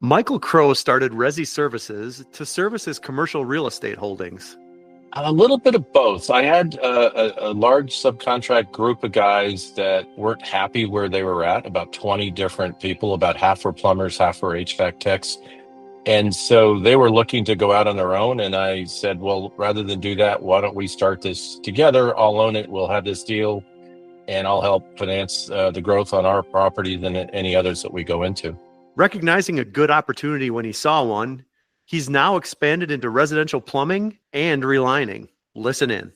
Michael Crow started Rezy Services to service his commercial real estate holdings. A little bit of both. I had a large subcontract group of guys that weren't happy where they were at, about 20 different people, about half were plumbers, half were HVAC techs. And so they were looking to go out on their own. And I said, well, rather than do that, why don't we start this together? I'll own it. We'll have this deal and I'll help finance the growth on our property than any others that we go into. Recognizing a good opportunity when he saw one, he's now expanded into residential plumbing and relining. Listen in.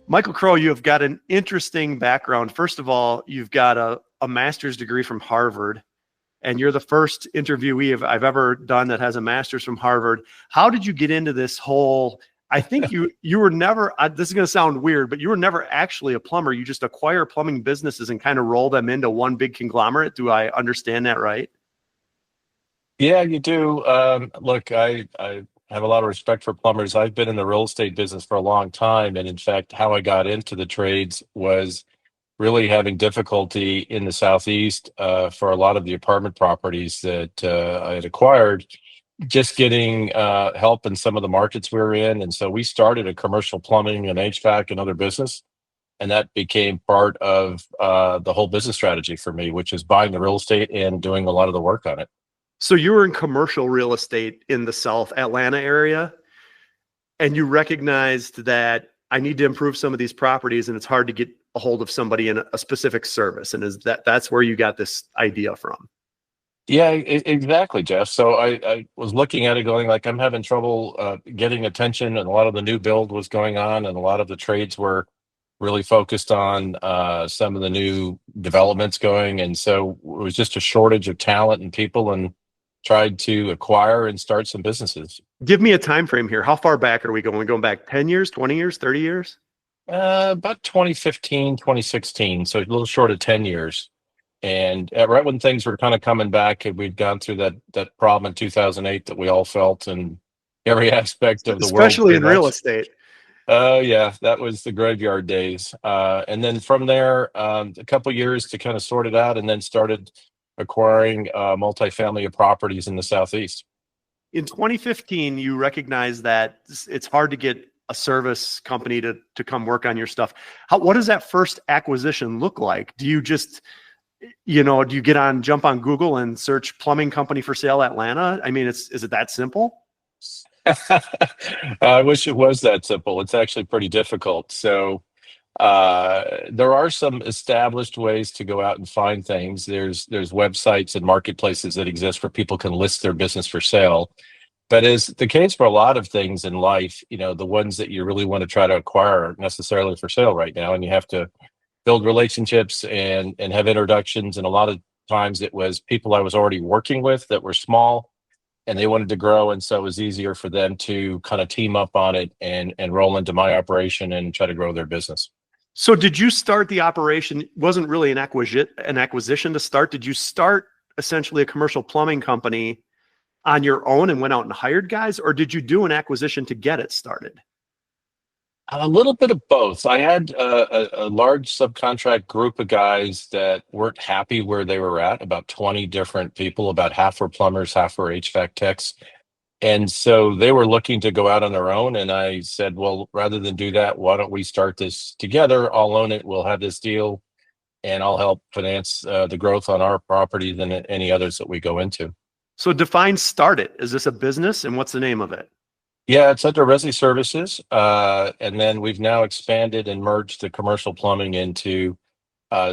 Michael Crow, you have got an interesting background. First of all, you've got a master's degree from Harvard, and you're the first interviewee I've ever done that has a master's from Harvard. How did you get into this whole, I think you were never, this is going to sound weird, but you were never actually a plumber. You just acquire plumbing businesses and kind of roll them into one big conglomerate. Do I understand that right? Yeah, you do. Look, I have a lot of respect for plumbers. I've been in the real estate business for a long time. And in fact, how I got into the trades was really having difficulty in the Southeast for a lot of the apartment properties that I had acquired, just getting help in some of the markets we were in. And so we started a commercial plumbing and HVAC and other business. And that became part of the whole business strategy for me, which is buying the real estate and doing a lot of the work on it. So you were in commercial real estate in the South Atlanta area, and you recognized that I need to improve some of these properties, and it's hard to get a hold of somebody in a specific service. And that's where you got this idea from? Yeah, exactly, Jeff. So I was looking at it going like, I'm having trouble getting attention, and a lot of the new build was going on, and a lot of the trades were really focused on some of the new developments going. And so it was just a shortage of talent and people, and tried to acquire and start some businesses. Give me a time frame here. How far back are we going? Going back 10 years, 20 years, 30 years? About 2015, 2016, so a little short of 10 years. And right when things were kind of coming back, and we'd gone through that problem in 2008 that we all felt in every aspect of the world, Especially pretty in real much. estate. Yeah, that was the graveyard days. And then from there, a couple years to kind of sort it out, and then started acquiring multifamily properties in the Southeast. In 2015, you recognized that it's hard to get a service company to come work on your stuff. What does that first acquisition look like? Do you just, do you jump on Google and search plumbing company for sale Atlanta? I mean, is it that simple? I wish it was that simple. It's actually pretty difficult. So there are some established ways to go out and find things. There's websites and marketplaces that exist where people can list their business for sale. But as the case for a lot of things in life, the ones that you really want to try to acquire aren't necessarily for sale right now, and you have to build relationships and have introductions. And a lot of times it was people I was already working with that were small, and they wanted to grow, and so it was easier for them to kind of team up on it and roll into my operation and try to grow their business. So did you start the operation? It wasn't really an acquisition to start. Did you start essentially a commercial plumbing company on your own and went out and hired guys, or did you do an acquisition to get it started? A little bit of both. I had a large subcontract group of guys that weren't happy where they were at, about 20 different people, about half were plumbers, half were HVAC techs. And so they were looking to go out on their own. And I said, well, rather than do that, why don't we start this together? I'll own it. We'll have this deal, and I'll help finance the growth on our property than any others that we go into. So define Start It. Is this a business, and what's the name of it? Yeah, it's under Rezy Services. And then we've now expanded and merged the commercial plumbing into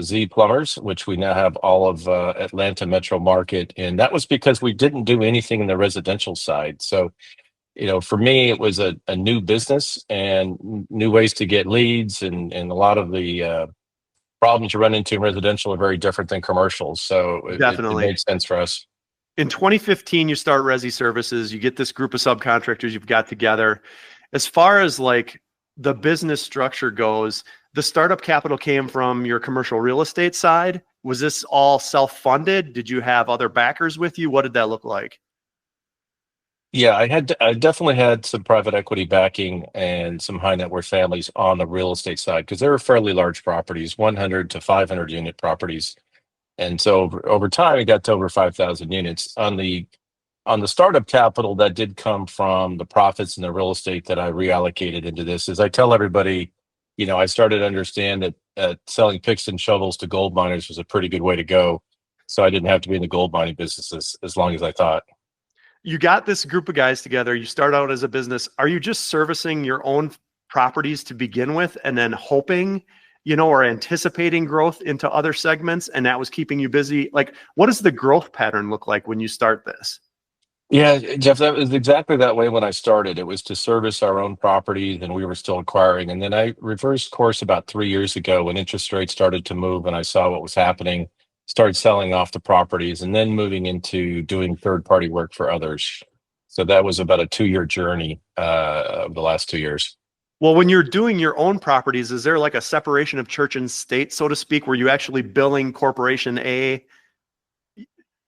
Z Plumbers, which we now have all of Atlanta metro market. And that was because we didn't do anything in the residential side. So, for me, it was a new business and new ways to get leads. And a lot of the problems you run into in residential are very different than commercial. So it made sense for us. In 2015, you start Rezy Services. You get this group of subcontractors you've got together. As far as like the business structure goes, the startup capital came from your commercial real estate side. Was this all self-funded? Did you have other backers with you? What did that look like? Yeah, I definitely had some private equity backing and some high net worth families on the real estate side because they were fairly large properties, 100 to 500 unit properties. And so over time, it got to over 5,000 units. On the startup capital that did come from the profits in the real estate that I reallocated into this, is I tell everybody, I started to understand that selling picks and shovels to gold miners was a pretty good way to go. So I didn't have to be in the gold mining business as long as I thought. You got this group of guys together. You start out as a business. Are you just servicing your own properties to begin with and then hoping, or anticipating growth into other segments, and that was keeping you busy? Like, what does the growth pattern look like when you start this? Yeah, Jeff, that was exactly that way when I started. It was to service our own property, then we were still acquiring. And then I reversed course about 3 years ago when interest rates started to move and I saw what was happening, started selling off the properties and then moving into doing third-party work for others. So that was about a 2-year journey of the last 2 years. Well, when you're doing your own properties, is there like a separation of church and state, so to speak, where you actually billing corporation A?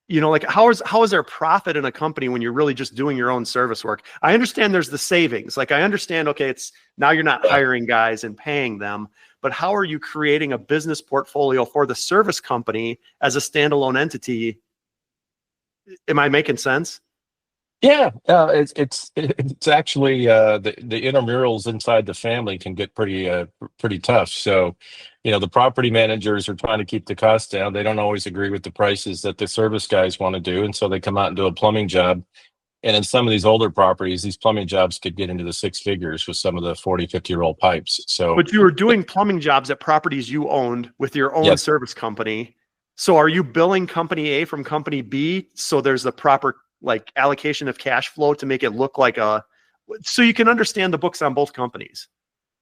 Like how is there profit in a company when you're really just doing your own service work? I understand there's the savings. Like I understand, okay, it's now you're not hiring guys and paying them, but how are you creating a business portfolio for the service company as a standalone entity? Am I making sense? Yeah, it's actually the intramurals inside the family can get pretty tough. So, the property managers are trying to keep the costs down. They don't always agree with the prices that the service guys want to do, and so they come out and do a plumbing job. And in some of these older properties, these plumbing jobs could get into the six figures with some of the 40, 50-year-old pipes. So, But you were doing plumbing jobs at properties you owned with your own yes, service company. So are you billing company A from company B so there's the proper like allocation of cash flow to make it look like so you can understand the books on both companies?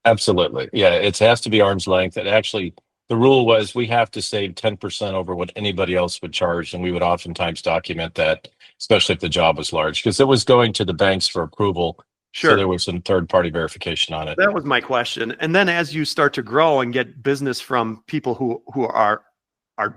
absolutely. Yeah, it has to be arm's length. And actually, the rule was we have to save 10% over what anybody else would charge. And we would oftentimes document that, especially if the job was large, because it was going to the banks for approval. So there Sure. was some third-party verification on it. That was my question. And then as you start to grow and get business from people who are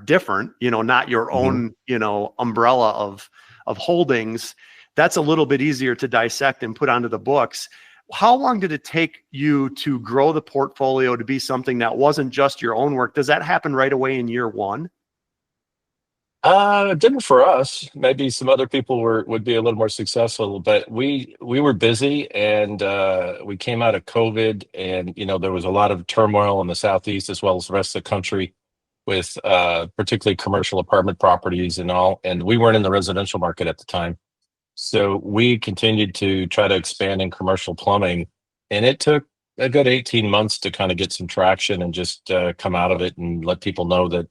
different, not your Mhm. own, umbrella of holdings, that's a little bit easier to dissect and put onto the books. How long did it take you to grow the portfolio to be something that wasn't just your own work? Does that happen right away in year one? It didn't for us. Maybe some other people would be a little more successful, but we were busy and we came out of COVID and there was a lot of turmoil in the Southeast as well as the rest of the country with particularly commercial apartment properties and all. And we weren't in the residential market at the time. So we continued to try to expand in commercial plumbing. And it took a good 18 months to kind of get some traction and just come out of it and let people know that,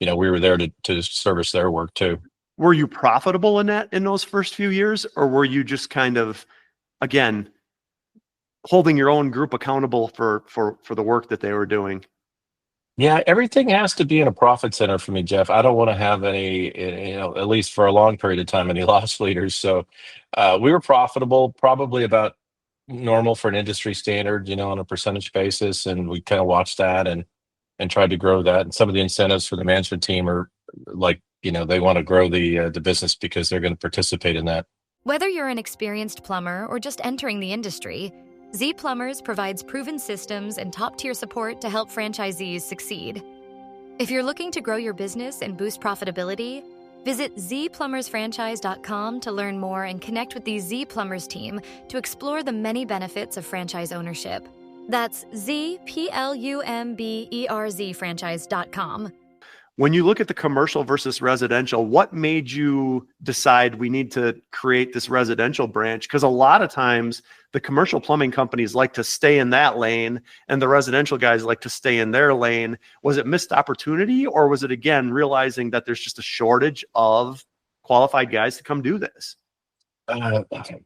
we were there to service their work too. Were you profitable in those first few years, or were you just kind of, again, holding your own group accountable for the work that they were doing? Yeah, everything has to be in a profit center for me, Jeff. I don't want to have any, at least for a long period of time, any loss leaders. So we were profitable, probably about normal for an industry standard, on a percentage basis. And we kind of watched that and tried to grow that. And some of the incentives for the management team are like, they want to grow the business because they're going to participate in that. Whether you're an experienced plumber or just entering the industry, Z Plumbers provides proven systems and top-tier support to help franchisees succeed. If you're looking to grow your business and boost profitability, visit zplumbersfranchise.com to learn more and connect with the Z Plumbers team to explore the many benefits of franchise ownership. That's zplumbersfranchise.com. When you look at the commercial versus residential, what made you decide we need to create this residential branch? Because a lot of times the commercial plumbing companies like to stay in that lane and the residential guys like to stay in their lane. Was it missed opportunity, or was it, again, realizing that there's just a shortage of qualified guys to come do this?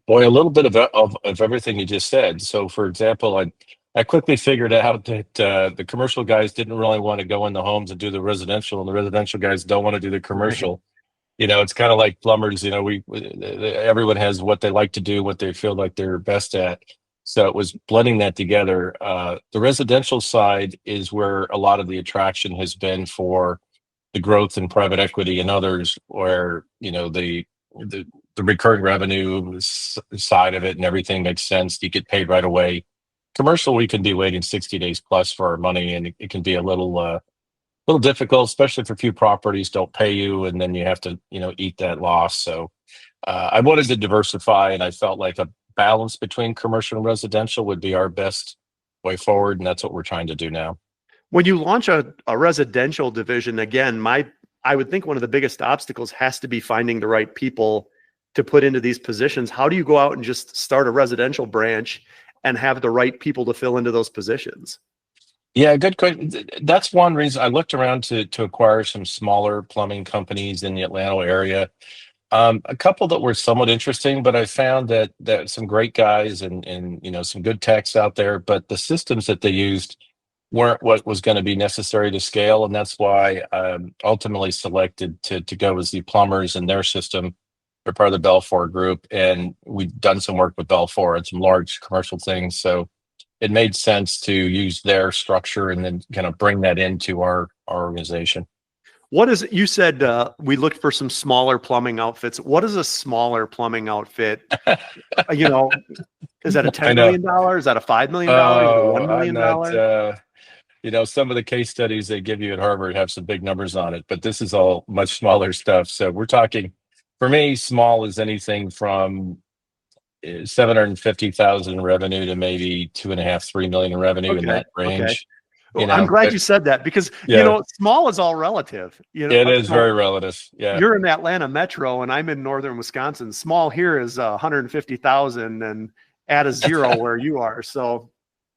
Boy, a little bit of everything you just said. So, for example, I quickly figured out that the commercial guys didn't really want to go in the homes and do the residential, and the residential guys don't want to do the commercial. It's kind of like plumbers. Everyone has what they like to do, what they feel like they're best at. So it was blending that together. The residential side is where a lot of the attraction has been for the growth in private equity and others, where the recurring revenue side of it and everything makes sense. You get paid right away. Commercial, we can be waiting 60 days plus for our money, and it can be a little little difficult, especially if a few properties don't pay you, and then you have to, eat that loss. So I wanted to diversify, and I felt like a balance between commercial and residential would be our best way forward, and that's what we're trying to do now. When you launch a residential division, again, I would think one of the biggest obstacles has to be finding the right people to put into these positions. How do you go out and just start a residential branch and have the right people to fill into those positions? Yeah, good question. That's one reason I looked around to acquire some smaller plumbing companies in the Atlanta area. A couple that were somewhat interesting, but I found that some great guys and some good techs out there, but the systems that they used weren't what was going to be necessary to scale, and that's why I ultimately selected to go with the plumbers and their system. They're part of the Belfour group, and we've done some work with Belfour and some large commercial things. So it made sense to use their structure and then kind of bring that into our organization. What is it? You said we looked for some smaller plumbing outfits. What is a smaller plumbing outfit? You know, is that a $10 million? Is that a $5 million? Is it a Oh, $1 I'm million? not. Some of the case studies they give you at Harvard have some big numbers on it, but this is all much smaller stuff. So we're talking, for me, small is anything from 750,000 in revenue to maybe 2.5, 3 million in revenue in Okay. that range. Well, I'm glad you said that because, Yeah, small is all relative. it is very relative. Yeah. You're in the Atlanta metro and I'm in northern Wisconsin. Small here is 150,000 and add a zero where you are. So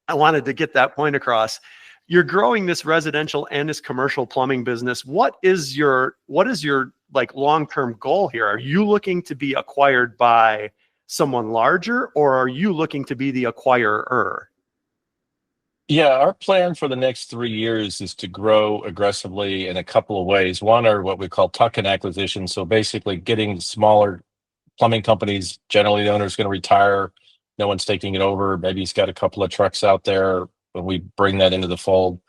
I wanted to get that point across. You're growing this residential and this commercial plumbing business. What is your like long-term goal here? Are you looking to be acquired by someone larger, or are you looking to be the acquirer? Yeah, our plan for the next 3 years is to grow aggressively in a couple of ways. One are what we call tuck-in acquisitions. So basically getting smaller plumbing companies, generally the owner's going to retire, no one's taking it over. Maybe he's got a couple of trucks out there, but we bring that into the fold.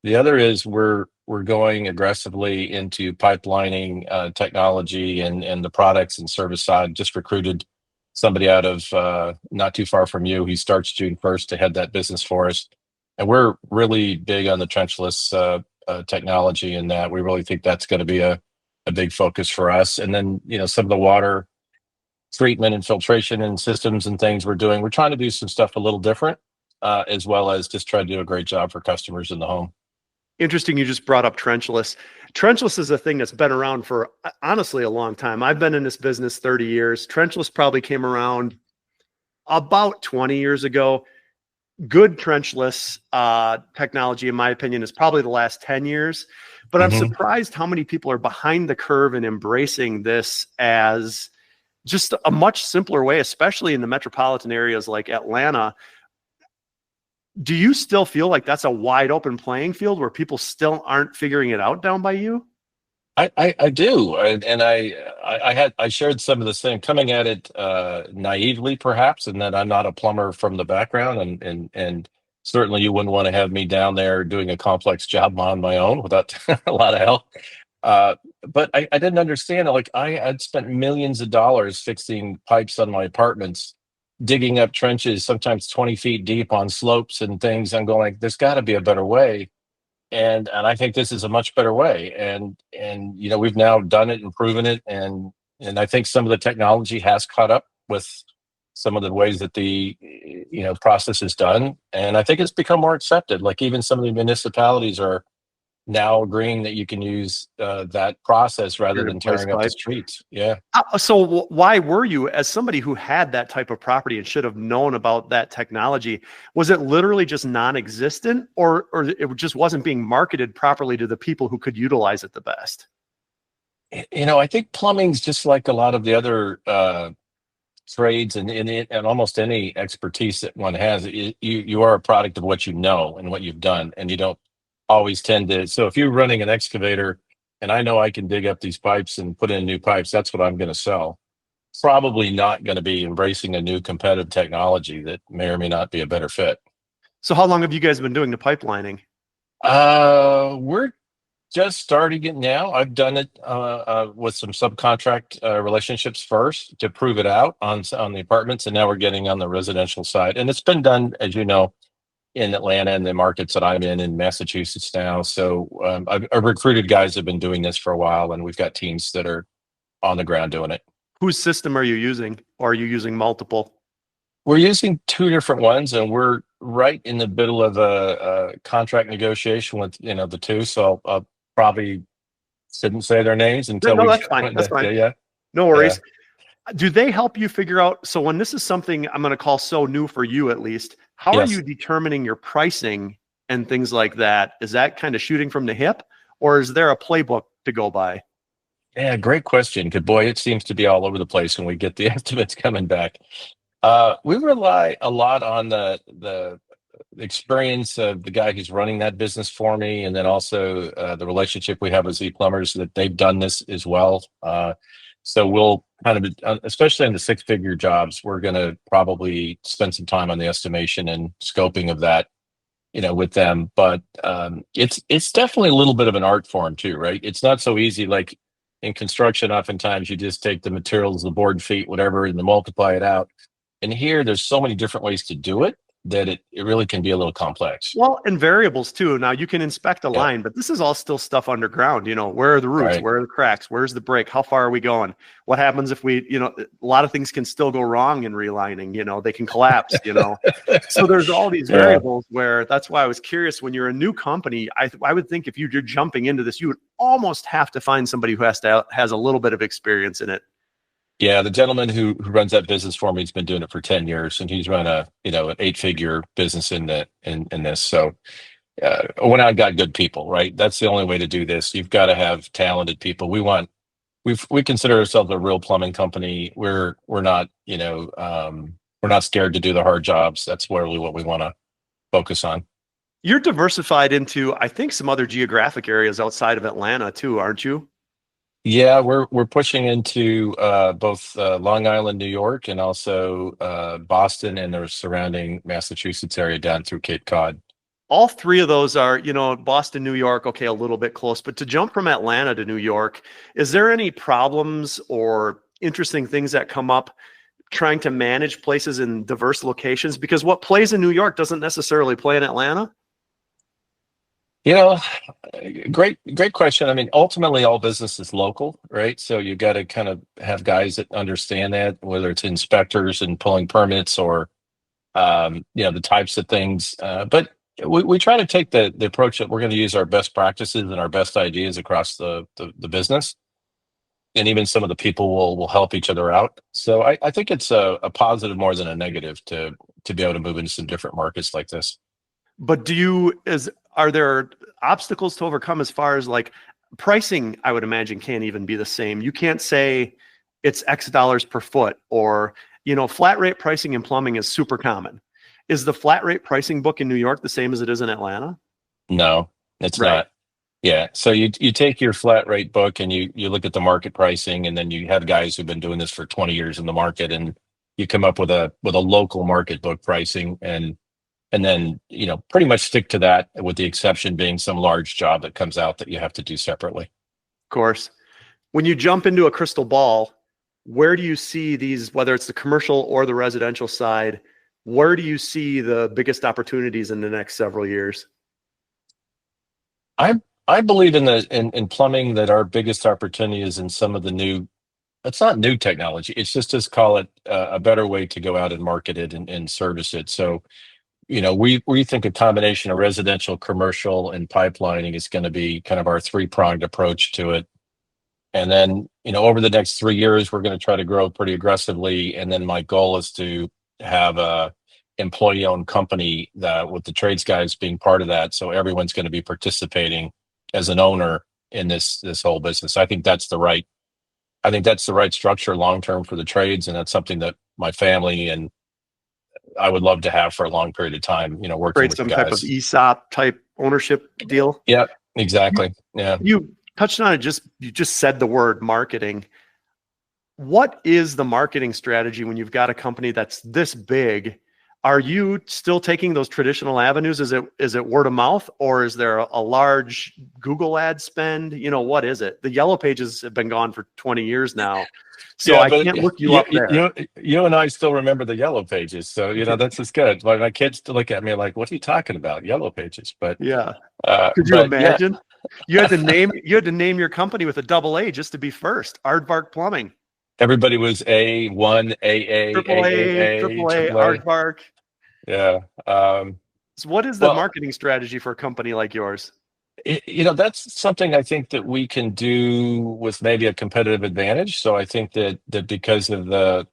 The other is we're going aggressively into pipelining technology and the products and service side. Just recruited somebody out of not too far from you. He starts June 1st to head that business for us. And we're really big on the trenchless technology, and that we really think that's going to be a big focus for us. And then, some of the water treatment and filtration and systems and things we're doing, we're trying to do some stuff a little different, as well as just try to do a great job for customers in the home. Interesting. You just brought up trenchless. Trenchless is a thing that's been around for honestly a long time. I've been in this business 30 years. Trenchless probably came around about 20 years ago. Good trenchless technology, in my opinion, is probably the last 10 years. But I'm surprised how many people are behind the curve and embracing this as just a much simpler way, especially in the metropolitan areas like Atlanta. Do you still feel like that's a wide open playing field where people still aren't figuring it out down by you? I do, and I shared some of the same coming at it naively, perhaps, and that I'm not a plumber from the background, and certainly you wouldn't want to have me down there doing a complex job on my own without a lot of help. But I didn't understand it. Like I had spent millions of dollars fixing pipes on my apartments, digging up trenches, sometimes 20 feet deep on slopes and things. I'm going like, there's got to be a better way. And I think this is a much better way. And we've now done it and proven it. And I think some of the technology has caught up with some of the ways that the process is done. And I think it's become more accepted. Like even some of the municipalities are now agreeing that you can use that process rather than tearing up the streets. Yeah. So why were you, as somebody who had that type of property and should have known about that technology, was it literally just non-existent, or it just wasn't being marketed properly to the people who could utilize it the best? I think plumbing's just like a lot of the other trades and almost any expertise that one has. You are a product of what you know and what you've done, and you don't always tend to. So if you're running an excavator and I know I can dig up these pipes and put in new pipes, that's what I'm going to sell. Probably not going to be embracing a new competitive technology that may or may not be a better fit. So how long have you guys been doing the pipelining? We're just starting it now. I've done it with some subcontract relationships first to prove it out on the apartments, and now we're getting on the residential side. And it's been done, as you know, in Atlanta and the markets that I'm in Massachusetts now. So I've recruited guys that have been doing this for a while, and we've got teams that are on the ground doing it. Whose system are you using? Or are you using multiple? We're using two different ones, and we're right in the middle of a contract negotiation with the two. So I'll probably shouldn't say their names until No, we. that's fine. That's fine. Yeah, No yeah. worries. Do they help you figure out? So when this is something I'm going to call so new for you, at least, how are Yes. you determining your pricing and things like that? Is that kind of shooting from the hip, or is there a playbook to go by? Yeah, great question. Good boy, it seems to be all over the place when we get the estimates coming back. We rely a lot on the experience of the guy who's running that business for me, and then also the relationship we have with Z Plumbers, that they've done this as well. So we'll kind of, especially in the six-figure jobs, we're going to probably spend some time on the estimation and scoping of that, with them. But it's definitely a little bit of an art form too, right? It's not so easy. Like in construction, oftentimes you just take the materials, the board feet, whatever, and then multiply it out. And here, there's so many different ways to do it that it really can be a little complex. Well, and variables too. Now you can inspect a Yeah. line, but this is all still stuff underground. Where are the roots? Right. Where are the cracks? Where's the break? How far are we going? What happens if we, a lot of things can still go wrong in relining. They can collapse. So there's all these Yeah. variables where that's why I was curious. When you're a new company, I would think if you're jumping into this, you would almost have to find somebody who has a little bit of experience in it. Yeah, the gentleman who runs that business for me has been doing it for 10 years, and he's run an 8-figure business in this. So when I got good people, right? That's the only way to do this. You've got to have talented people. We consider ourselves a real plumbing company. We're not, we're not scared to do the hard jobs. That's really what we want to focus on. You're diversified into, I think, some other geographic areas outside of Atlanta too, aren't you? Yeah, we're pushing into both Long Island, New York, and also Boston and the surrounding Massachusetts area down through Cape Cod. All three of those are, Boston, New York, okay, a little bit close, but to jump from Atlanta to New York, is there any problems or interesting things that come up trying to manage places in diverse locations? Because what plays in New York doesn't necessarily play in Atlanta. Great question. I mean, ultimately, all business is local, right? So you got to kind of have guys that understand that, whether it's inspectors and pulling permits or, the types of things. But we try to take the approach that we're going to use our best practices and our best ideas across the business, and even some of the people will help each other out. So I think it's a positive more than a negative to be able to move into some different markets like this. But are there obstacles to overcome as far as like pricing? I would imagine can't even be the same. You can't say it's X dollars per foot, or, flat rate pricing in plumbing is super common. Is the flat rate pricing book in New York the same as it is in Atlanta? No, it's Right. not. Yeah. So you take your flat rate book and you look at the market pricing, and then you have guys who've been doing this for 20 years in the market, and you come up with a local market book pricing, and then, pretty much stick to that, with the exception being some large job that comes out that you have to do separately. Of course. When you jump into a crystal ball, where do you see these, whether it's the commercial or the residential side, where do you see the biggest opportunities in the next several years? I believe in plumbing that our biggest opportunity is in some of the new. It's not new technology. It's just call it a better way to go out and market it and service it. So, we think a combination of residential, commercial, and pipelining is going to be kind of our three-pronged approach to it. And then, over the next 3 years, we're going to try to grow pretty aggressively. And then my goal is to have a employee-owned company with the trades guys being part of that. So everyone's going to be participating as an owner in this whole business. I think that's the right structure long-term for the trades. And that's something that my family and I would love to have for a long period of time, working Create with some guys. type of ESOP type ownership deal. Yeah, exactly. Yeah. You touched on it. You just said the word marketing. What is the marketing strategy when you've got a company that's this big? Are you still taking those traditional avenues? Is it word of mouth, or is there a large Google ad spend? What is it? The Yellow Pages have been gone for 20 years now, so Yeah, I but can't look you up there. you and I still remember the Yellow Pages, so that's just good. My kids still look at me like, "What are you talking about, Yellow Pages?" But Yeah. Could you but yeah, imagine? You had to name your company with a double A just to be first. Aardvark Plumbing. everybody was A1, AA, Triple A, AAA, triple A, AAA. Aardvark. Yeah. So what is the Well, marketing strategy for a company like yours? that's something I think that we can do with maybe a competitive advantage. So I think that because of the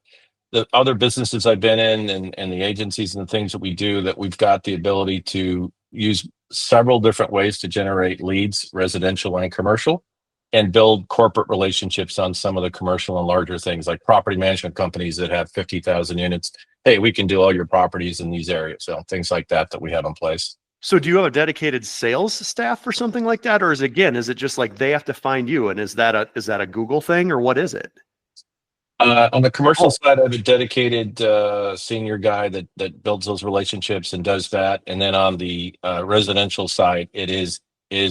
other businesses I've been in and the agencies and the things that we do, that we've got the ability to use several different ways to generate leads, residential and commercial, and build corporate relationships on some of the commercial and larger things like property management companies that have 50,000 units. Hey, we can do all your properties in these areas. So things like that we have in place. So do you have a dedicated sales staff for something like that? Or is it just like they have to find you? And is that a Google thing, or what is it? On the commercial Oh, side, I have a dedicated senior guy that builds those relationships and does that. And then on the residential side, it is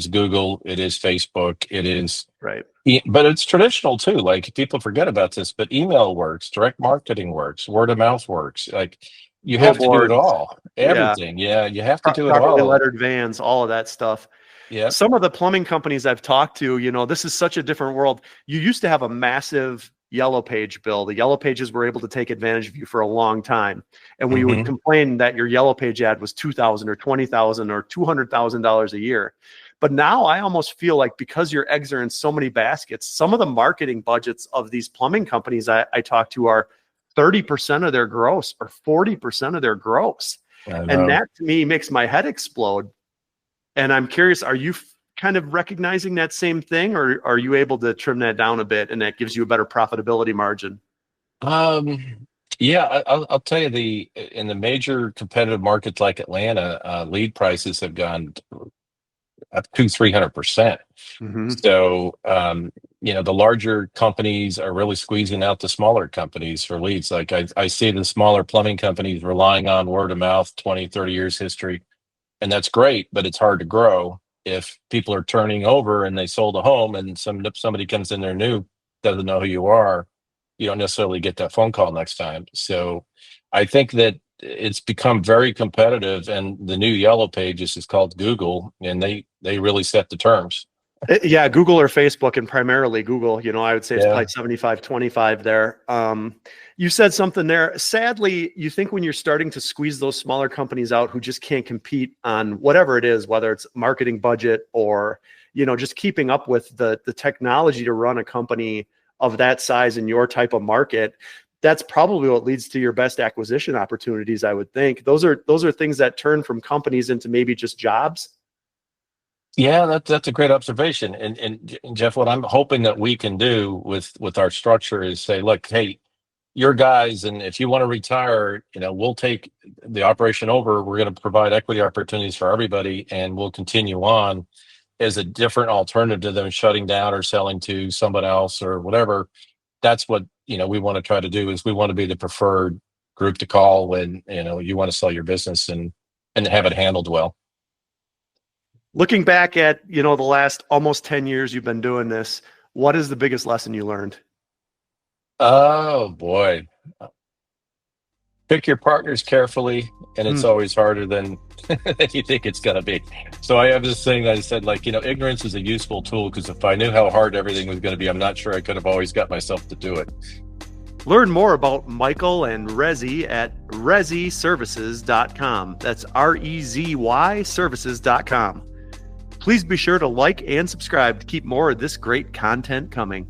Google, it is Facebook, it is, right. but it's traditional too. Like people forget about this, but email works, direct marketing works, word of mouth works. Like you have to do it Billboards. all, Yeah. everything. Yeah, you have to do it Properly all. lettered vans, all of that stuff. Yeah. Some of the plumbing companies I've talked to, this is such a different world. You used to have a massive Yellow Page bill. The Yellow Pages were able to take advantage of you for a long time. And we would complain that your Yellow Page ad was $2,000 or $20,000 or $200,000 a year. But now I almost feel like because your eggs are in so many baskets, some of the marketing budgets of these plumbing companies I talk to are 30% of their gross or 40% of their gross. And that to me makes my head explode. And I'm curious, are you kind of recognizing that same thing, or are you able to trim that down a bit and that gives you a better profitability margin? Yeah, I'll tell you, in the major competitive markets like Atlanta, lead prices have gone up to 300%. Mm-hmm. So, the larger companies are really squeezing out the smaller companies for leads. Like I see the smaller plumbing companies relying on word of mouth, 20, 30 years history. And that's great, but it's hard to grow if people are turning over and they sold a home and somebody comes in there new, doesn't know who you are. You don't necessarily get that phone call next time. So I think that it's become very competitive, and the new Yellow Pages is called Google, and they really set the terms. Yeah, Google or Facebook, and primarily Google. I would say it's probably 75-25 there. You said something there. Sadly, you think when you're starting to squeeze those smaller companies out who just can't compete on whatever it is, whether it's marketing budget or, just keeping up with the technology to run a company of that size in your type of market, that's probably what leads to your best acquisition opportunities, I would think. Those are things that turn from companies into maybe just jobs. Yeah, that's a great observation. And Jeff, what I'm hoping that we can do with our structure is say, look, hey, your guys, and if you want to retire, we'll take the operation over. We're going to provide equity opportunities for everybody, and we'll continue on as a different alternative to them shutting down or selling to someone else or whatever. That's what we want to try to do. Is we want to be the preferred group to call when you want to sell your business and have it handled well. Looking back at, the last almost 10 years you've been doing this, what is the biggest lesson you learned? Oh boy. Pick your partners carefully, and it's always harder than you think it's going to be. So I have this thing that I said, ignorance is a useful tool, because if I knew how hard everything was going to be, I'm not sure I could have always got myself to do it. Learn more about Michael and Rezy at rezyservices.com. That's REZY services.com. Please be sure to like and subscribe to keep more of this great content coming.